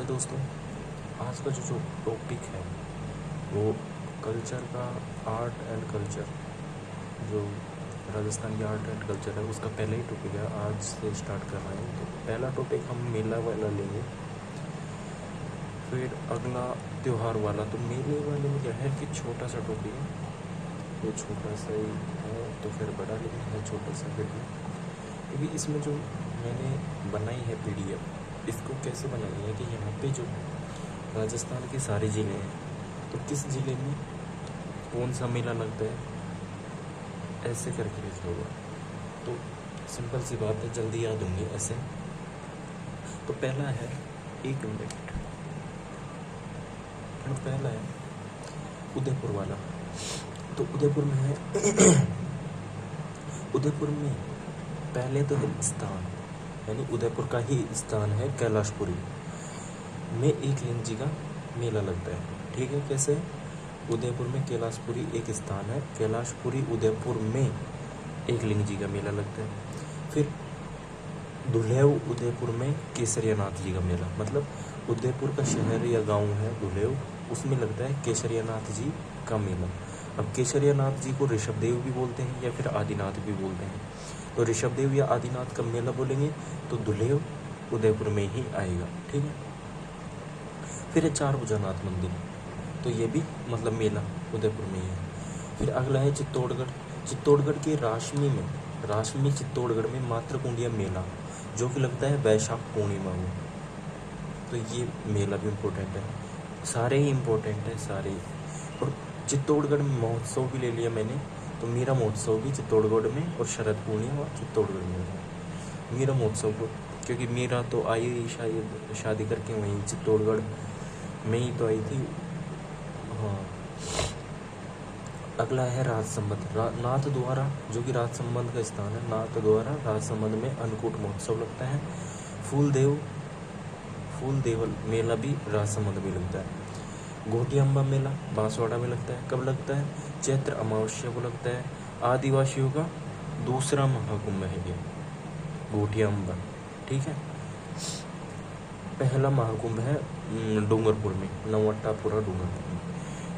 दोस्तों, आज का जो टॉपिक है वो कल्चर का, आर्ट एंड कल्चर, जो राजस्थान की आर्ट एंड कल्चर है उसका पहले ही टॉपिक है। आज से स्टार्ट कर रहे हैं। तो पहला टॉपिक हम मेला वाला लेंगे, फिर अगला त्यौहार वाला। तो मेले वाले में क्या है कि छोटा सा टॉपिक है, वो छोटा सा ही है तो फिर बड़ा लेकिन है छोटा सा फिर भी, क्योंकि इसमें जो मैंने बनाई है PDF, इसको कैसे बनाई है कि यहाँ पे जो राजस्थान के सारे ज़िले हैं, तो किस ज़िले में कौन सा मेला लगता है ऐसे करके लिखा हुआ। तो सिंपल सी बात है, जल्दी याद होंगे ऐसे। तो पहला है, एक मिनट, पहला है उदयपुर वाला। तो उदयपुर में है उदयपुर में पहले तो है स्थान, यानी उदयपुर का ही स्थान है कैलाशपुरी में एक लिंग जी का मेला लगता है। ठीक है, कैसे? उदयपुर में कैलाशपुरी एक स्थान है, कैलाशपुरी उदयपुर में एक लिंग जी का मेला लगता है। फिर दुलेव उदयपुर में केसरियानाथ जी का मेला, मतलब उदयपुर का शहर या गांव है दुलेव, उसमें लगता है केसरियानाथ जी का मेला। अब केसरियानाथ जी को ऋषभदेव भी बोलते हैं या फिर आदिनाथ भी बोलते हैं। तो ऋषभदेव या आदिनाथ का मेला बोलेंगे तो दुलेव उदयपुर में ही आएगा। ठीक है। फिर है चारभुजानाथ मंदिर, तो ये भी मतलब मेला उदयपुर में ही है। फिर अगला है चित्तौड़गढ़। चित्तौड़गढ़ के राशमी चित्तौड़गढ़ में मातृकुंडिया मेला, जो कि लगता है वैशाख पूर्णिमा को। तो ये मेला भी इम्पोर्टेंट है, सारे ही इम्पोर्टेंट है सारे। और चित्तौड़गढ़ में महोत्सव भी ले लिया मैंने, तो मीरा महोत्सव भी चित्तौड़गढ़ में और शरद पूर्णिमा चित्तौड़गढ़ में है। मीरा महोत्सव को, क्योंकि मीरा तो आई शायद शादी करके वहीं चित्तौड़गढ़ में ही तो आई थी। हाँ। अगला है राजसमंद, नाथ द्वारा, जो कि राजसमंद का स्थान है। नाथ द्वारा राजसमंद में अन्नकूट महोत्सव लगता है। फूलदेवल मेला भी राजसमंद में लगता है। घोटिया अम्बा मेला बांसवाड़ा में लगता है। कब लगता है? चैत्र अमावस्या को लगता है। आदिवासियों का दूसरा महाकुंभ है ये घोटिया अम्बा। ठीक है। पहला महाकुंभ है डूंगरपुर में, नवट्टापुरा डूंगरपुर में।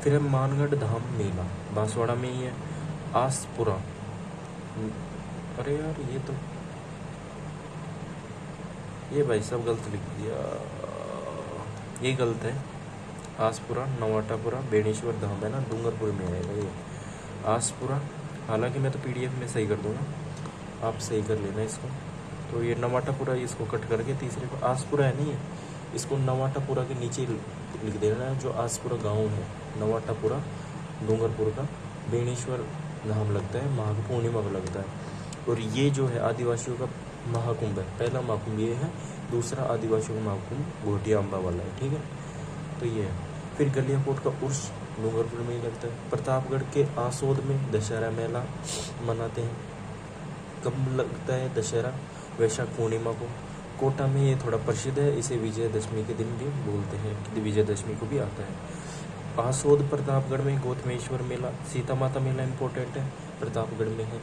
फिर है मानगढ़ धाम मेला, बांसवाड़ा में ही है। आसपुरा, अरे यार ये भाई सब गलत लिख दिया, ये गलत है। आसपुरा, नवाटापुरा, बेणेश्वर धाम है ना, डूंगरपुर में आएगा ये आसपुरा। हालांकि मैं तो PDF में सही कर दूंगा, आप सही कर लेना इसको। तो ये नवाटापुरा, इसको कट करके तीसरे को आसपुरा है नहीं है, इसको नवाटापुरा के नीचे लिख देना है। जो आसपुरा गांव है, नवाटापुरा डूंगरपुर का, बेणेश्वर धाम लगता है, माघ पूर्णिमा को लगता है। और ये जो है आदिवासियों का महाकुंभ है, पहला महाकुंभ ये है, दूसरा आदिवासियों का महाकुंभ घोटिया अम्बा वाला है। ठीक है, तो ये है। फिर गलियाकोट का उर्स डूंगरपुर में ही लगता है। प्रतापगढ़ के आसोद में दशहरा मेला मनाते हैं। कब लगता है दशहरा? वैशाख पूर्णिमा को। कोटा में ये थोड़ा प्रसिद्ध है, इसे विजयदशमी के दिन भी बोलते हैं, कि विजयदशमी को भी आता है। आसोद प्रतापगढ़ में गौतमेश्वर मेला, सीता माता मेला इम्पोर्टेंट है, प्रतापगढ़ में है।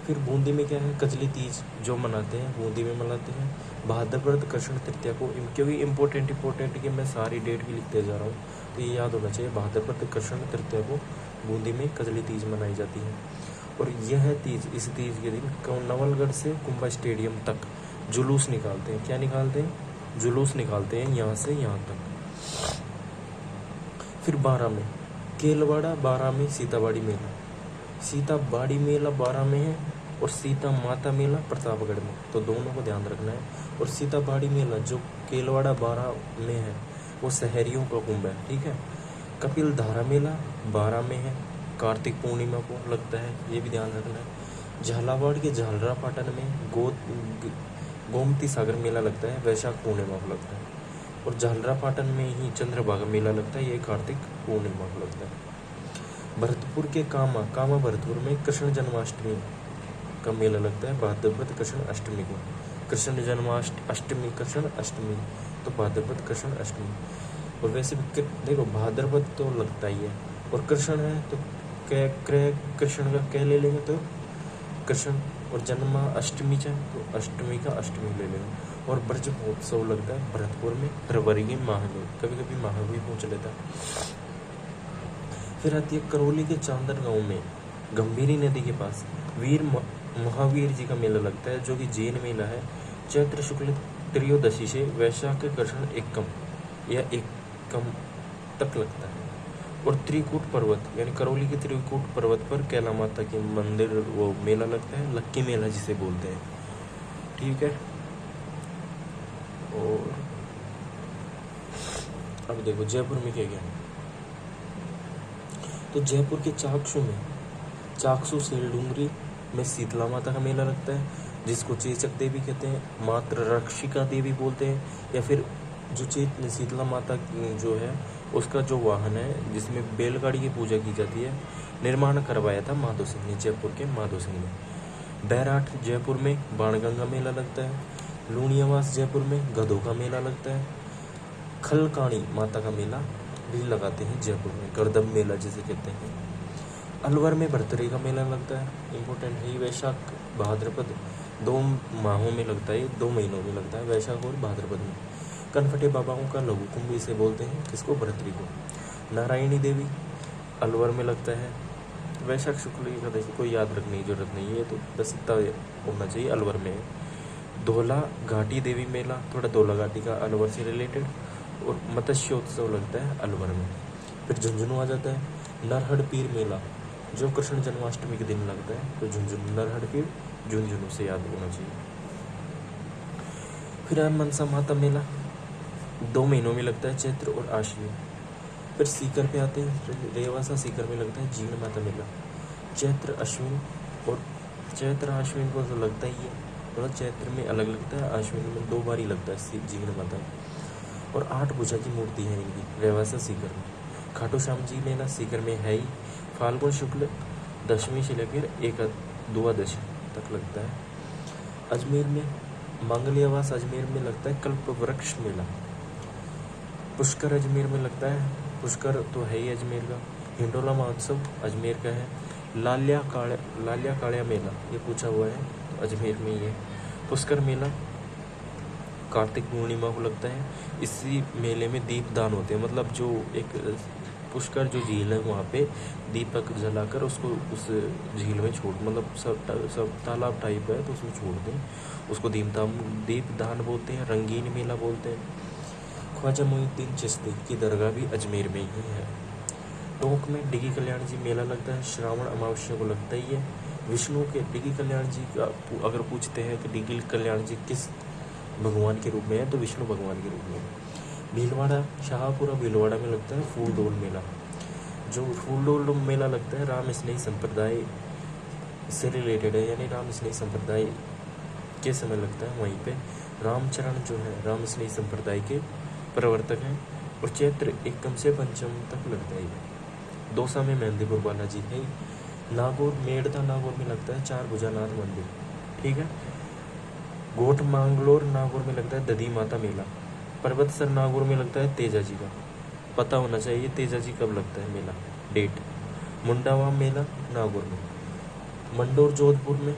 फिर बूंदी में क्या है? कजली तीज जो मनाते हैं, बूंदी में मनाते हैं। भाद्रपद कृष्ण तृतीया को, क्योंकि इम्पोर्टेंट कि मैं सारी डेट भी लिखते जा रहा हूँ, तो ये याद होना चाहिए। भाद्रपद कृष्ण तृतीया को बूंदी में कजली तीज मनाई जाती है। और यह तीज, इस तीज के दिन नवलगढ़ से कुंभा स्टेडियम तक जुलूस निकालते हैं। क्या निकालते हैं? जुलूस निकालते हैं, यहाँ से यहाँ तक। फिर 12 में केलवाड़ा, 12 में सीताबाड़ी मेला, सीताबाड़ी मेला 12 में है, और सीता माता मेला प्रतापगढ़ में, तो दोनों को ध्यान रखना है। और सीताबाड़ी मेला जो केलवाड़ा 12 में है, वो शहरियों का कुंभ है। ठीक है। कपिल धारा मेला 12 में है, कार्तिक पूर्णिमा को लगता है, ये भी ध्यान रखना है। झालावाड़ के झालरा पाटन में गोमती सागर मेला लगता है, वैशाख पूर्णिमा को लगता है। और झालरा पाटन में ही चंद्रभागा मेला लगता है, ये कार्तिक पूर्णिमा को लगता है। भरतपुर के कामा भरतपुर में कृष्ण जन्माष्टमी का मेला लगता है, भाद्रपद कृष्ण अष्टमी को। कृष्ण जन्माष्टमी, कृष्ण अष्टमी, तो भाद्रपद कृष्ण अष्टमी। और वैसे भी देखो, भाद्रपद तो लगता ही है, और कृष्ण है तो कृष्ण का क्या ले लेंगे, तो कृष्ण। और जन्माष्टमी चाहे तो अष्टमी का अष्टमी ले लेंगे। और ब्रज महोत्सव लगता है भरतपुर में फरवरी के माह में, कभी कभी माह भी पहुँच लेता है। फिर आती है करौली के चांदर गांव में गंभीरी नदी के पास वीर महावीर जी का मेला लगता है, जो कि जैन मेला है। चैत्र शुक्ल त्रयोदशी से वैशाख कृष्ण एकम या एकम तक लगता है। और त्रिकूट पर्वत यानी करौली के त्रिकूट पर्वत पर कैला माता के मंदिर वो मेला लगता है, लक्की मेला जिसे बोलते हैं। ठीक है, और अब देखो जयपुर में क्या क्या है। तो जयपुर के चाकसू सेलडूंगरी में शीतला माता का मेला लगता है, जिसको चेचक देवी कहते हैं, मात्र रक्षिका देवी बोलते हैं, या फिर जो शीतला माता जो है उसका जो वाहन है जिसमें बैलगाड़ी की पूजा की जाती है, निर्माण करवाया था माधो सिंह ने, जयपुर के माधो सिंह ने। बैराट जयपुर में बाणगंगा मेला लगता है। लूणियावास जयपुर में गधों का मेला लगता है। खलकाणी माता का मेला भी लगाते हैं जयपुर में, गर्दम मेला जिसे कहते हैं। अलवर में भरतरी का मेला लगता है, इम्पोर्टेंट है। वैशाख भाद्रपद 2 माहों में लगता है, 2 महीनों में लगता है, वैशाख और भाद्रपद में। कनफटे बाबाओं का लघु कुंभ इसे बोलते हैं, किसको, भरतरी को। नारायणी देवी अलवर में लगता है। वैशाख शुक्ल एकादशी कोई याद रखने की जरूरत नहीं है, तो बस इतना होना चाहिए, अलवर में है। धौला घाटी देवी मेला, थोड़ा धौला घाटी का अलवर से रिलेटेड। और मत्स्योत्सव लगता है अलवर में। फिर झुंझुनू आ जाता है। नरहड़ पीर मेला जो कृष्ण जन्माष्टमी के दिन लगता है, तो झुंझुनू नरहड़ पीर झुंझुनू से याद होना चाहिए। फिर मनसा माता मेला 2 महीनों में लगता है, चैत्र और आश्विन। फिर सीकर पे आते हैं, रेवासा सीकर में लगता है जीण माता मेला, चैत्र अश्विन। और चैत्र अश्विन को तो लगता ही है, मतलब चैत्र में अलग लगता है, अश्विन में 2 बार ही लगता है जीण माता। और 8 भुजा की मूर्ति है इनकी रेवासा सीकर में। खाटू श्याम जी मेला सीकर में है ही, फाल्गुन शुक्ल दशमी से लेकर 1-2 तक लगता है। अजमेर में मंगलियावास अजमेर में लगता है कल्प वृक्ष मेला। पुष्कर अजमेर में लगता है, पुष्कर तो है ही अजमेर का। हिंडोला महोत्सव अजमेर का है। लालिया कालिया मेला ये पूछा हुआ है, तो अजमेर में ही है। पुष्कर मेला कार्तिक पूर्णिमा को लगता है। इसी मेले में दीपदान होते हैं, मतलब जो एक पुष्कर जो झील है वहाँ पे दीपक जलाकर उसको उस झील में छोड़, मतलब सब तालाब टाइप है तो उसमें छोड़ दें, उसको दीपदान बोलते हैं। रंगीन मेला बोलते हैं। ख्वाजा मोइनुद्दीन चिश्ती की दरगाह भी अजमेर में ही है। टोंक में डिगी कल्याण जी मेला लगता है, श्रावण अमावस्या को लगता ही है। विष्णु के डिगी कल्याण जी का अगर पूछते हैं कि डिगी कल्याण जी किस भगवान के रूप में है, तो विष्णु भगवान के रूप में। भीलवाड़ा शाहपुरा भीलवाड़ा में लगता है फूलडोल मेला। जो फूलडोल मेला लगता है राम स्नेही संप्रदाय से रिलेटेड है, यानी राम स्नेही संप्रदाय के समय लगता है। वहीं पे रामचरण जो है राम स्नेही संप्रदाय के प्रवर्तक हैं। और चैत्र एकम से पंचम तक लगता है। दौसा में मेहंदीपुर बालाजी है। नागौर मेड़ता नागौर में लगता है 4 भुजानाथ मंदिर। ठीक है। गोट मांगलोर नागौर में लगता है दधी माता मेला। पर्वतसर नागौर में लगता है तेजा जी का, पता होना चाहिए तेजा जी कब लगता है मेला, डेट। मुंडावा मेला नागौर में। मंडोर जोधपुर में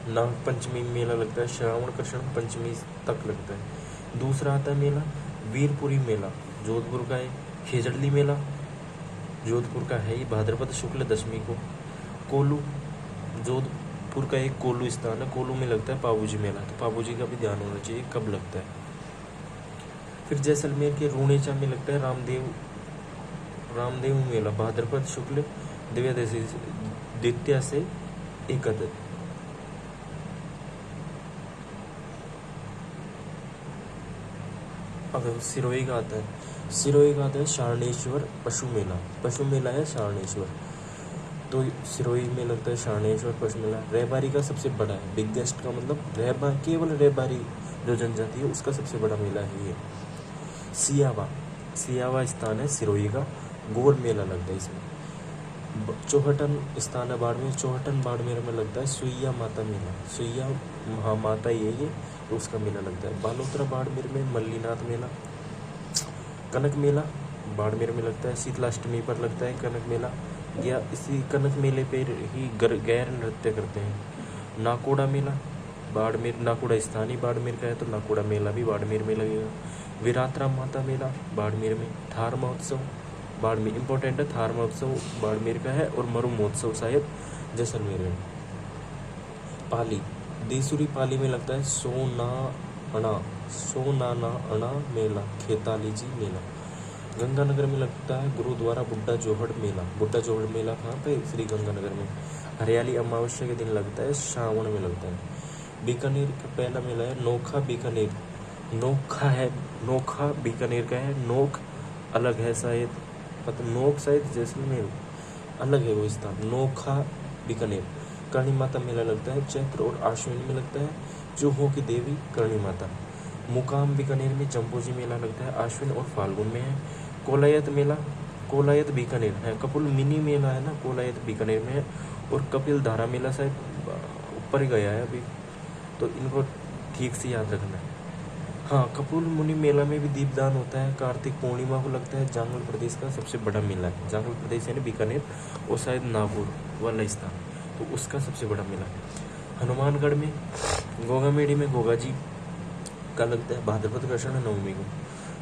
नाग पंचमी मेला लगता है, श्रावण कृष्ण पंचमी तक लगता है। दूसरा आता है मेला वीरपुरी मेला, जोधपुर का है। खेजड़ली मेला जोधपुर का है ही, भाद्रपद शुक्ल दशमी को। कोलू जोधपुर का एक कोलू स्थान है, कोलू में लगता है पाबूजी मेला, तो पाबूजी का भी ध्यान होना चाहिए कब लगता है। फिर जैसलमेर के रूणेचा में लगता है रामदेव मेला, भाद्रपद शुक्ल द्वितीया से एकादश। अगर सिरोही का आता है शारणेश्वर पशु मेला है शारणेश्वर, तो सिरोही में लगता है शारणेश्वर पशु मेला। रहबारी का सबसे बड़ा है, बिगेस्ट का मतलब केवल रहबारी जो जनजाति है उसका सबसे बड़ा मेला है ये। सियावा स्थान है सिरोही का, गोर मेला लगता है इसमें। चौहटन स्थान है बाड़मेर, चौहटन बाड़मेर में लगता है सुइया माता मेला, सुइया महामाता ही है ये, तो उसका मेला लगता है। बालोतरा बाड़मेर में मल्लीनाथ मेला। कनक मेला बाड़मेर में लगता है, शीतलाष्टमी पर लगता है कनक मेला, या इसी कनक मेले पर ही गैर नृत्य करते हैं। नाकोड़ा मेला बाड़मेर नाकुड़ा स्थानीय बाड़मेर का है तो नाकुड़ा मेला भी बाड़मेर में लगेगा। वीरात्रा माता मेला बाड़मेर में। थार महोत्सव बाड़मेर, इंपॉर्टेंट है, थार महोत्सव बाड़मेर का है और मरु महोत्सव शायद जैसलमेर में। पाली, देसुरी पाली में लगता है सोनाना अणा मेला, खेताली जी मेला। गंगानगर में लगता है गुरुद्वारा बुड्ढा जोहड़ मेला। बुड्ढा जोहड़ मेला कहाँ पे? श्री गंगानगर में। हरियाली अमावस्या के दिन लगता है, श्रावण में लगता है। बीकानेर का पहला मेला है नोखा बीकानेर। नोखा बीकानेर का है, नोक अलग है शायद, मतलब नोक शायद जैसलमेर अलग है वो स्थान। नोखा बीकानेर। करणी माता मेला लगता है चैत्र और आश्विन में लगता है, चूहों की देवी करणी माता। मुकाम बीकानेर में जम्बोजी मेला लगता है, आश्विन और फाल्गुन में है। कोलायत मेला, कोलायत बीकानेर है। कपिल मिनी मेला है ना, कोलायत बीकानेर में है। और कपिल धारा मेला शायद ऊपर गया है अभी, तो इनको ठीक से याद रखना है। हाँ, कपिल मुनि मेला में भी दीपदान होता है, कार्तिक पूर्णिमा को लगता है। जांगल प्रदेश का सबसे बड़ा मेला है, जांगल प्रदेश यानी बीकानेर और शायद नागौर वाला स्थान, तो उसका सबसे बड़ा मेला है। हनुमानगढ़ में गोगामेड़ी में गोगा जी का लगता है भाद्रपद कृष्ण नवमी को।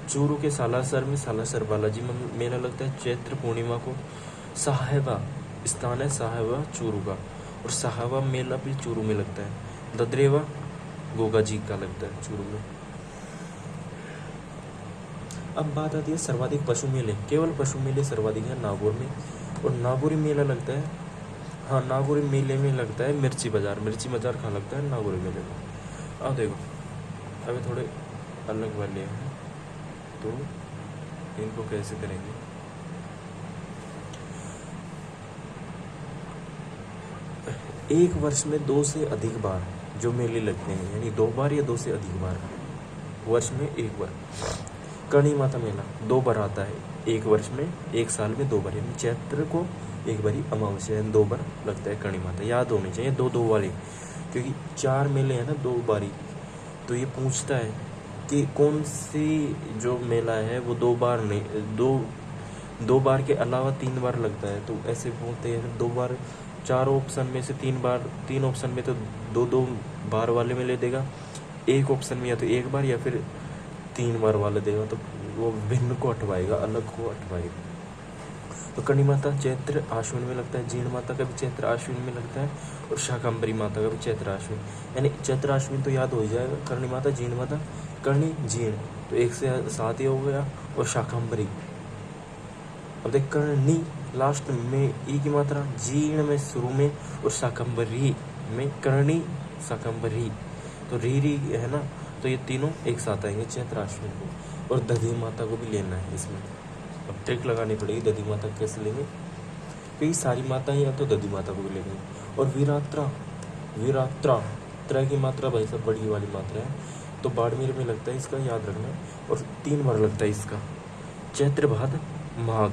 चूरू के सालासर में सालासर बालाजी मेला लगता है चैत्र पूर्णिमा को। साहेबा स्थान है साहेबा चूरू का, और साहेबा मेला भी चूरू में लगता है। ददरेवा गोगा जी का लगता है चूरू में। अब बात आती है सर्वाधिक पशु मेले। केवल पशु मेले सर्वाधिक है नागौर में, और नागौरी मेला लगता है, हाँ नागौरी मेले में लगता है मिर्ची बाजार। मिर्ची बाजार कहाँ लगता है? नागौरी मेले में। अब देखो अभी थोड़े अलग वाले हैं, तो इनको कैसे करेंगे? एक वर्ष में 2 से अधिक बार जो मेले लगते हैं, यानी 2 बार या 2 से अधिक बार वर्ष में 1 बार। करणी माता मेला 2 बार आता है एक वर्ष में, एक साल में 2 बार, यानी चैत्र को एक बारी, अमावस्या 2 बार लगता है करणी माता। याद होनी चाहिए 2-2 वाले, क्योंकि 4 मेले हैं ना 2 बारी, तो ये पूछता है कि कौन सी जो मेला है वो 2 बार नहीं, 2 बार के अलावा 3 बार लगता है, तो ऐसे बोलते हैं 2 बार। 4 ऑप्शन में से 3 बार, 3 ऑप्शन में तो 2-2 बार वाले मेले देगा, एक ऑप्शन में या तो 1 बार या फिर 3 बार वाले देगा, तो वो भिन्न को हटवाएगा, अलग को हटवाएगा। तो करणी माता चैत्र आश्विन में लगता है, जीण माता का भी चैत्र आश्विन में लगता है, और शाकंभरी माता का भी चैत्र आश्विन, यानी चैत्र आश्विन तो याद हो जाएगा। करणी माता, जीण माता, करणी जीण तो 1 से 7 ही हो गया, और शाकंभरी। अब देख करणी लास्ट में ई की मात्रा, जीण में शुरू में, और शाकंभरी में करणी शाकंभरी, तो री है ना, तो ये तीनों एक साथ आएंगे चैत्र आश्विन को। और दधी माता को भी लेना है इसमें, अब ट्रिक लगानी पड़ेगी दधी माता कैसे लेंगे, क्योंकि सारी माताएं या तो दधी माता को भी लेंगे। और वीरात्रा त्रय की मात्रा भाई साहब बड़ी वाली मात्रा है, तो बाड़मेर में लगता है इसका, याद रखना। और 3 बार लगता है इसका, चैत्र भाद्र माघ।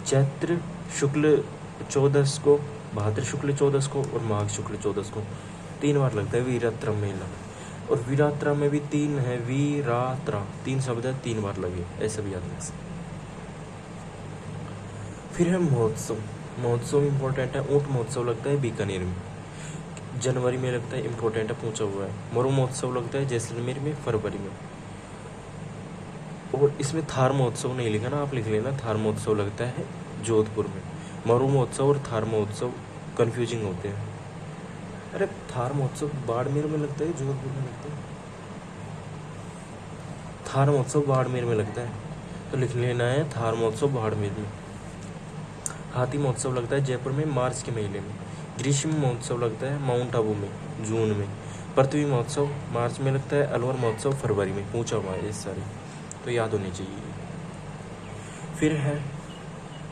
चैत्र शुक्ल 14 को, भाद्र शुक्ल 14 को, और माघ शुक्ल 14 को 3 बार लगता है वीरात्रा मेला। और वीरात्रा में भी 3 है, वीरात्रा 3 शब्द है, 3 बार लगे, ऐसा भी याद रख सकते। फिर है महोत्सव। महोत्सव इम्पोर्टेंट है, ऊंट महोत्सव लगता है बीकानेर में, जनवरी में लगता है, इम्पोर्टेंट है, पूछा हुआ है। मरु महोत्सव लगता है जैसलमेर में, फरवरी में। और इसमें थार महोत्सव नहीं लिखा ना, आप लिख लेना, थार महोत्सव लगता है जोधपुर में। मरु महोत्सव और थार महोत्सव कंफ्यूजिंग होते हैं। अरे थार महोत्सव बाड़मेर में लगता है, जोधपुर में लगता है। थार महोत्सव बाड़मेर में लगता है, तो लिख लेना है थार महोत्सव बाड़मेर में। हाथी महोत्सव लगता है जयपुर में, मार्च के महीने में। ग्रीष्म महोत्सव लगता है माउंट आबू में, जून में। पृथ्वी महोत्सव मार्च में लगता है, अलवर महोत्सव फरवरी में। पूछा हुआ है ये सारे, तो याद होनी चाहिए। फिर है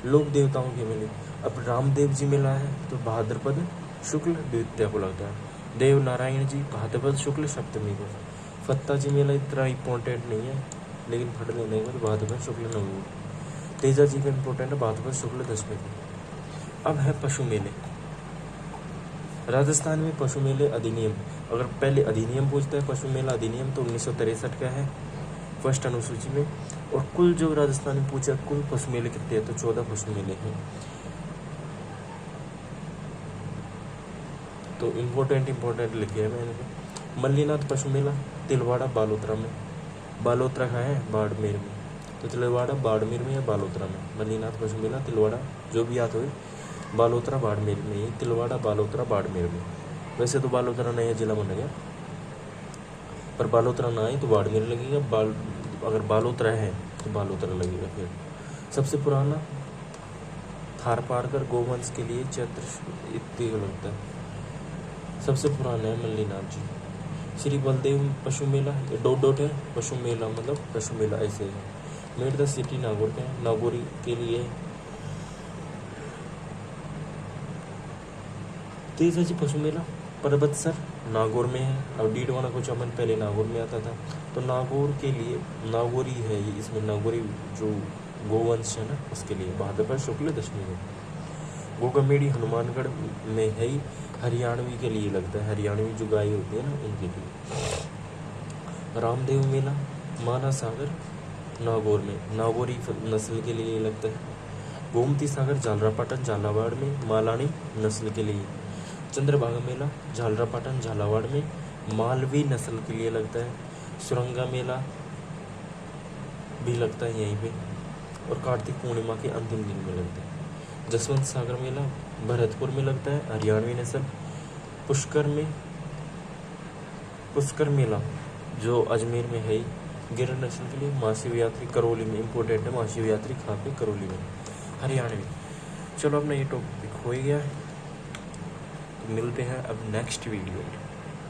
लोक देवताओं के मेले। अब रामदेव जी मेला है, तो भाद्रपद शुक्ल द्वितीया को लगता है। देव नारायण जी भाद्रपद शुक्ल सप्तमी को। फत्ता जी मेला इतना इम्पोर्टेंट नहीं है, लेकिन फट लेने का, तो भाद्रपद शुक्ल नवमी को। तेजा जी का इम्पोर्टेंट है, भाद्रपद शुक्ल दशमी को। अब है पशु मेले। राजस्थान में पशु मेले अधिनियम, अगर पहले अधिनियम पूछता है पशु मेला अधिनियम, तो 1963 का है फर्स्ट अनुसूची में। और कुल जो राजस्थान में पूछा कुल पशु मेले कितने हैं, तो 14 पशु मेले हैं। तो इम्पोर्टेंट लिखे हैं मैंने। मल्लीनाथ पशु मेला तिलवाड़ा बालोतरा में। बालोतरा कहाँ है? बाड़मेर में। तो तिलवाड़ा बाड़मेर में या बालोतरा में? मल्लीनाथ पशु मेला तिलवाड़ा, जो भी याद हो, बालोतरा बाड़मेर में ही, तिलवाड़ा बालोतरा बाड़मेर में। वैसे तो बालोतरा नया जिला बन गया, पर बालोतरा ना आए तो बाड़मेर लगेगा, अगर बालोतरा है तो बालोतरा लगेगा। फिर सबसे पुराना थारपारकर गोवंश के लिए चैत्र इतने लगता है। सबसे पुराना है मल्लीनाथ जी। श्री बलदेव पशु मेला, डोट है, पशु मेला मतलब पशु मेला ऐसे है। मेड द सिटी नागौर का है, नागौरी के लिए। तेजा जी पशु मेला परबतसर नागौर में है। अब डीडवाना को चमन पहले नागौर में आता था, तो नागौर के लिए नागौरी है ये, इसमें नागौरी जो गोवंश है ना उसके लिए। भाद्रपद शुक्ल दशमी में। गोगमेड़ी हनुमानगढ़ में है ही, हरियाणवी के लिए लगता है, हरियाणवी जो गाय होती है ना उनके लिए। रामदेव मेला माना सागर नागौर में, नागौरी नस्ल के लिए लगता है। गोमती सागर झालरापाटन झालावाड़ में, मालानी नस्ल के लिए। चंद्रभागा मेला झालरापाटन झालावाड़ में, मालवी नस्ल के लिए लगता है। सुरंगा मेला भी लगता है यहीं पे, और कार्तिक पूर्णिमा के अंतिम दिन में लगता है। जसवंत सागर मेला भरतपुर में लगता है, हरियाणवी नस्ल। पुष्कर मेला जो अजमेर में है, गिर नस्ल के लिए। मासिव यात्री करौली में, इम्पोर्टेंट है, मासिव यात्री कहाँ पे? करौली में, हरियाणवी। चलो अपना ये टॉपिक हो ही गया है, तो मिलते हैं अब नेक्स्ट वीडियो में।